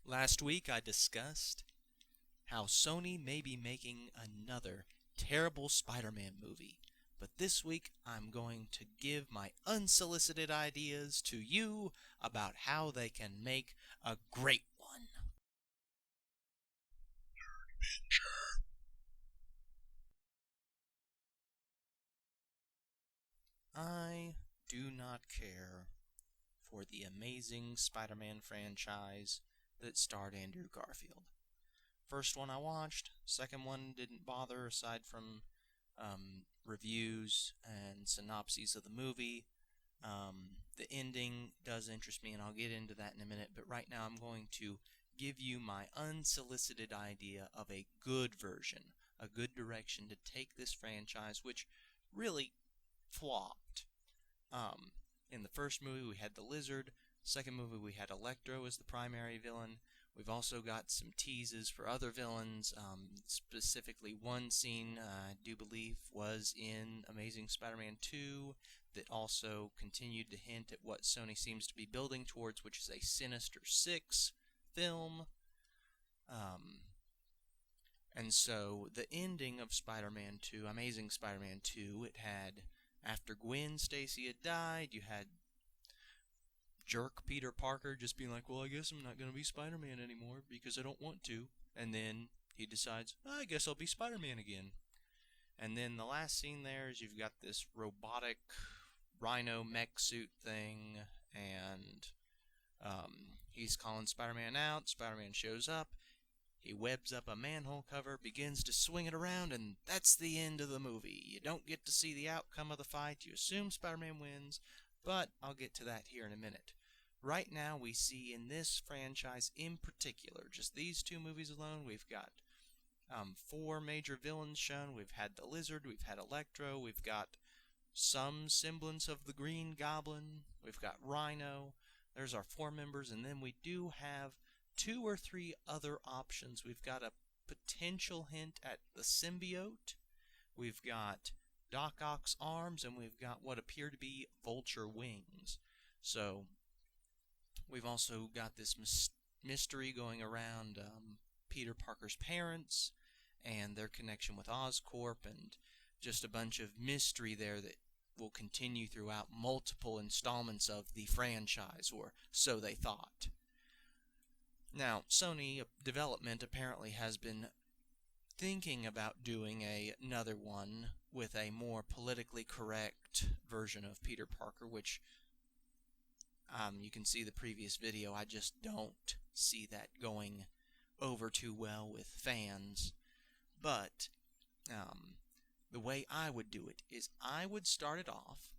Last week I discussed how Sony may be making another terrible Spider-Man movie, but this week I'm going to give my unsolicited ideas to you about how they can make a great one. I do not care for the Amazing Spider-Man franchise that starred Andrew Garfield. First one I watched, second one didn't bother aside from reviews and synopses of the movie. The ending does interest me, and I'll get into that in a minute, but right now I'm going to give you my unsolicited idea of a good version, a good direction to take this franchise, which really flopped. In the first movie, we had the Lizard. Second movie, we had Electro as the primary villain. We've also got some teases for other villains. Specifically, one scene I do believe was in Amazing Spider-Man 2 that also continued to hint at what Sony seems to be building towards, which is a Sinister Six film. And so the ending of Spider-Man 2, Amazing Spider-Man 2, it had, after Gwen Stacy had died, you had jerk Peter Parker just being like, well, I guess I'm not going to be Spider-Man anymore because I don't want to. And then he decides, I guess I'll be Spider-Man again. And then the last scene there is you've got this robotic rhino mech suit thing, and he's calling Spider-Man out. Spider-Man shows up. He webs up a manhole cover, begins to swing it around, and that's the end of the movie. You don't get to see the outcome of the fight. You assume Spider-Man wins, but I'll get to that here in a minute. Right now, we see in this franchise in particular, just these two movies alone, we've got four major villains shown. We've had the Lizard, we've had Electro, we've got some semblance of the Green Goblin, we've got Rhino. There's our four members, and then we do have two or three other options. We've got a potential hint at the symbiote. We've got Doc Ock's arms, and we've got what appear to be vulture wings. So we've also got this mystery going around Peter Parker's parents and their connection with Oscorp, and just a bunch of mystery there that will continue throughout multiple installments of the franchise, or so they thought. Now, Sony Development apparently has been thinking about doing another one with a more politically correct version of Peter Parker, which you can see the previous video. I just don't see that going over too well with fans. But the way I would do it is I would start it off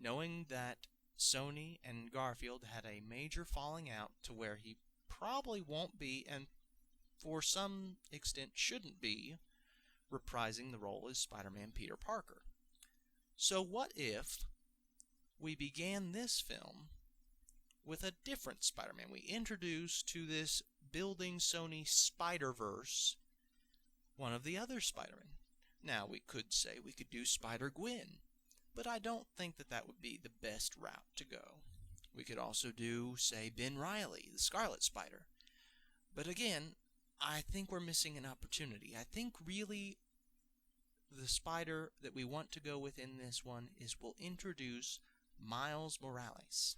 knowing that Sony and Garfield had a major falling out to where he probably won't be, and for some extent shouldn't be, reprising the role as Spider-Man Peter Parker. So what if we began this film with a different Spider-Man? We introduce to this building Sony Spider-verse one of the other Spider-Men. Now, we could say we could do Spider-Gwen, but I don't think that that would be the best route to go. We could also do, say, Ben Reilly, the Scarlet Spider. But again, I think we're missing an opportunity. I think really the spider that we want to go with in this one is we'll introduce Miles Morales.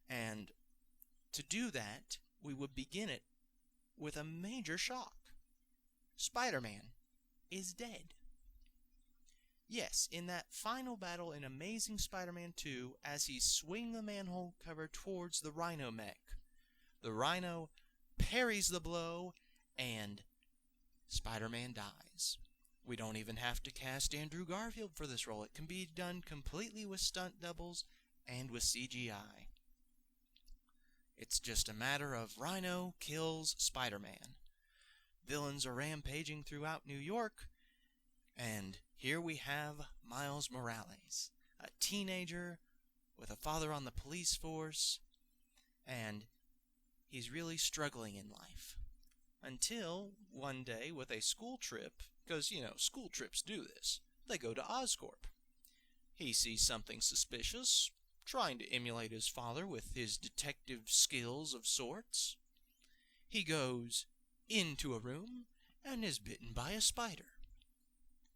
And to do that, we would begin it with a major shock. Spider-Man is dead. Yes, in that final battle in Amazing Spider-Man 2, as he's swinging the manhole cover towards the Rhino mech, the Rhino parries the blow, and Spider-Man dies. We don't even have to cast Andrew Garfield for this role. It can be done completely with stunt doubles and with CGI. It's just a matter of Rhino kills Spider-Man. Villains are rampaging throughout New York, and here we have Miles Morales, a teenager with a father on the police force, and he's really struggling in life. Until one day with a school trip, because, school trips do this, they go to Oscorp. He sees something suspicious, trying to emulate his father with his detective skills of sorts. he goes into a room and is bitten by a spider.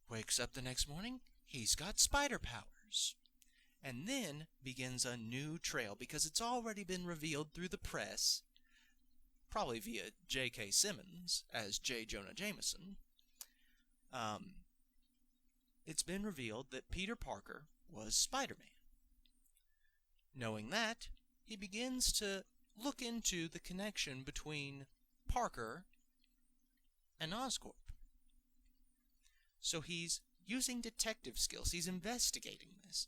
Wakes up the next morning, he's got spider powers. And then begins a new trail, because it's already been revealed through the press, probably via J.K. Simmons as J. Jonah Jameson. It's been revealed that Peter Parker was Spider-Man. Knowing that, he begins to look into the connection between Parker and Oscorp. So he's using detective skills. He's investigating this.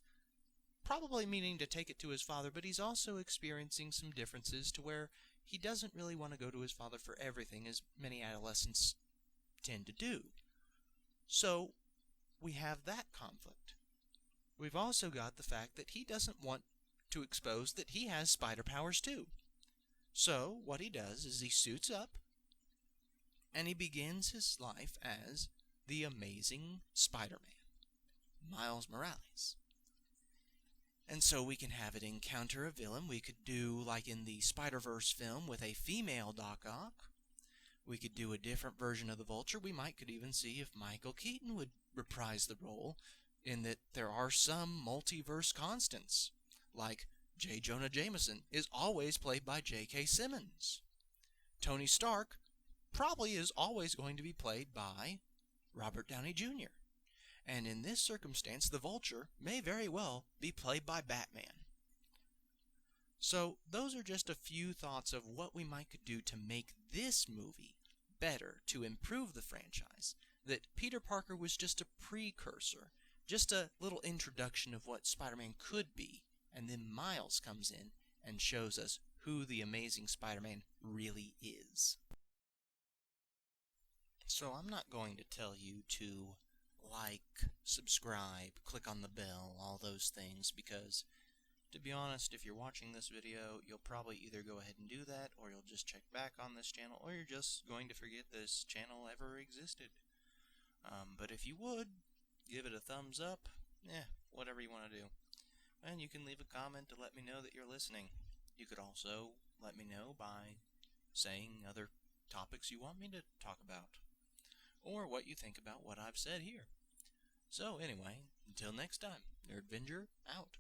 Probably meaning to take it to his father, but he's also experiencing some differences to where he doesn't really want to go to his father for everything, as many adolescents tend to do. So we have that conflict. We've also got the fact that he doesn't want to expose that he has spider powers too. So what he does is he suits up and he begins his life as the Amazing Spider-Man, Miles Morales. And so we can have it encounter a villain. We could do, like in the Spider-Verse film, with a female Doc Ock. We could do a different version of the Vulture. We could even see if Michael Keaton would reprise the role, in that there are some multiverse constants. Like J. Jonah Jameson is always played by J.K. Simmons. Tony Stark probably is always going to be played by Robert Downey Jr. And in this circumstance, the Vulture may very well be played by Batman. So those are just a few thoughts of what we might could do to make this movie better, to improve the franchise. That Peter Parker was just a precursor, just a little introduction of what Spider-Man could be, and then Miles comes in and shows us who the Amazing Spider-Man really is. So I'm not going to tell you to like, subscribe, click on the bell, all those things, because, to be honest, if you're watching this video, you'll probably either go ahead and do that, or you'll just check back on this channel, or you're just going to forget this channel ever existed. But if you would, give it a thumbs up, whatever you want to do. And you can leave a comment to let me know that you're listening. You could also let me know by saying other topics you want me to talk about, or what you think about what I've said here. So anyway, until next time, Nerdvenger out.